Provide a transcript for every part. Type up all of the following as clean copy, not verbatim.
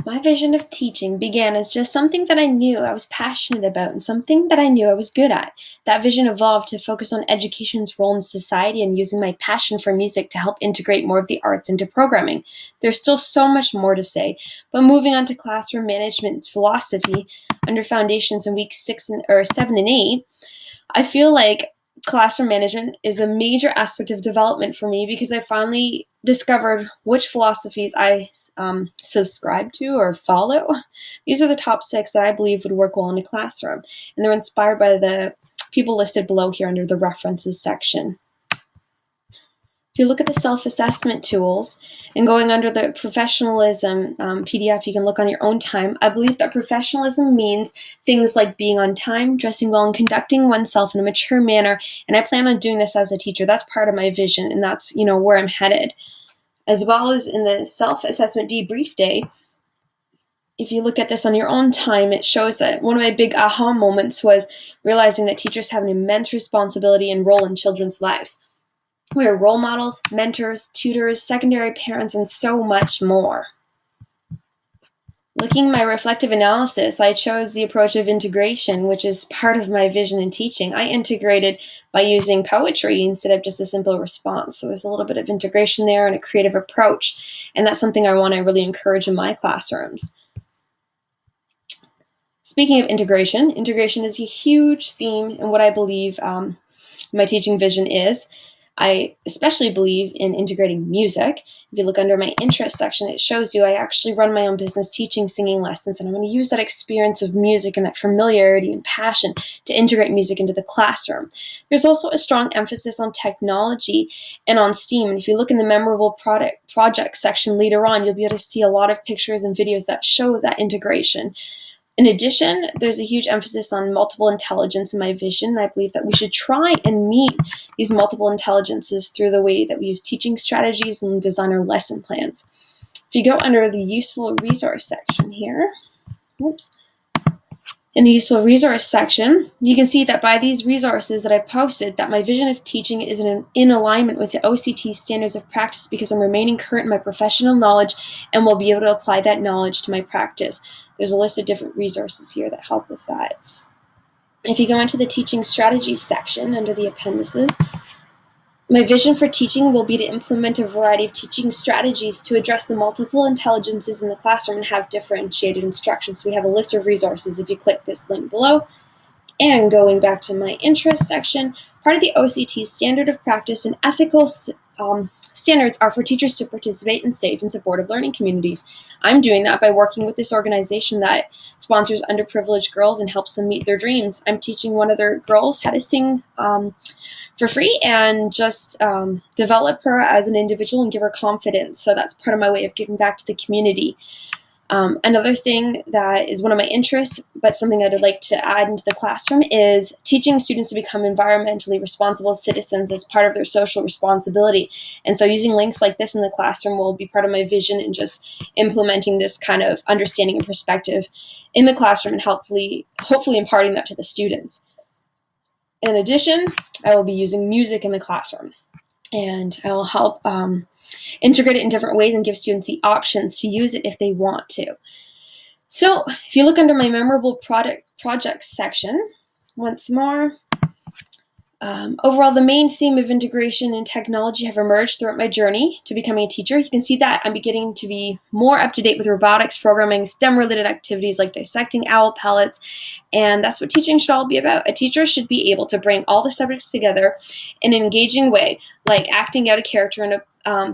My vision of teaching began as just something that I knew I was passionate about and something that I knew I was good at. That vision evolved to focus on education's role in society and using my passion for music to help integrate more of the arts into programming. There's still so much more to say, but moving on to classroom management philosophy under foundations in week 7 and 8, I feel like classroom management is a major aspect of development for me because I finally discovered which philosophies I subscribe to or follow. These are the top 6 that I believe would work well in a classroom, and they're inspired by the people listed below here under the references section. If you look at the self-assessment tools and going under the professionalism PDF, you can look on your own time. I believe that professionalism means things like being on time, dressing well, and conducting oneself in a mature manner. And I plan on doing this as a teacher. That's part of my vision, and that's where I'm headed. As well as in the self-assessment debrief day, if you look at this on your own time, it shows that one of my big aha moments was realizing that teachers have an immense responsibility and role in children's lives. We are role models, mentors, tutors, secondary parents, and so much more. Looking at my reflective analysis, I chose the approach of integration, which is part of my vision in teaching. I integrated by using poetry instead of just a simple response. So there's a little bit of integration there and a creative approach, and that's something I want to really encourage in my classrooms. Speaking of integration is a huge theme in what I believe my teaching vision is. I especially believe in integrating music. If you look under my interest section, it shows you I actually run my own business teaching singing lessons, and I'm going to use that experience of music and that familiarity and passion to integrate music into the classroom. There's also a strong emphasis on technology and on STEAM, and if you look in the memorable project section later on, you'll be able to see a lot of pictures and videos that show that integration. In addition, there's a huge emphasis on multiple intelligence in my vision, and I believe that we should try and meet these multiple intelligences through the way that we use teaching strategies and design our lesson plans. If you go under the useful resource section here, in the useful resource section, you can see that by these resources that I posted, that my vision of teaching is in alignment with the OCT standards of practice because I'm remaining current in my professional knowledge and will be able to apply that knowledge to my practice. There's a list of different resources here that help with that. If you go into the teaching strategies section under the appendices, my vision for teaching will be to implement a variety of teaching strategies to address the multiple intelligences in the classroom and have differentiated instruction. So we have a list of resources if you click this link below. And going back to my interest section, part of the OCT standard of practice and ethical standards are for teachers to participate in safe and supportive learning communities. I'm doing that by working with this organization that sponsors underprivileged girls and helps them meet their dreams. I'm teaching one of their girls how to sing for free and just develop her as an individual and give her confidence. So that's part of my way of giving back to the community. Another thing that is one of my interests, but something I'd like to add into the classroom, is teaching students to become environmentally responsible citizens as part of their social responsibility. And so using links like this in the classroom will be part of my vision in just implementing this kind of understanding and perspective in the classroom and hopefully imparting that to the students. In addition, I will be using music in the classroom, and I will help integrate it in different ways and give students the options to use it if they want to. So if you look under my memorable projects section, once more, overall, the main theme of integration and technology have emerged throughout my journey to becoming a teacher. You can see that I'm beginning to be more up to date with robotics, programming, STEM-related activities like dissecting owl pellets, and that's what teaching should all be about. A teacher should be able to bring all the subjects together in an engaging way, like acting out a character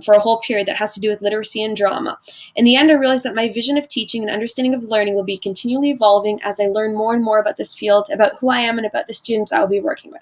for a whole period that has to do with literacy and drama. In the end, I realized that my vision of teaching and understanding of learning will be continually evolving as I learn more and more about this field, about who I am, and about the students I will be working with.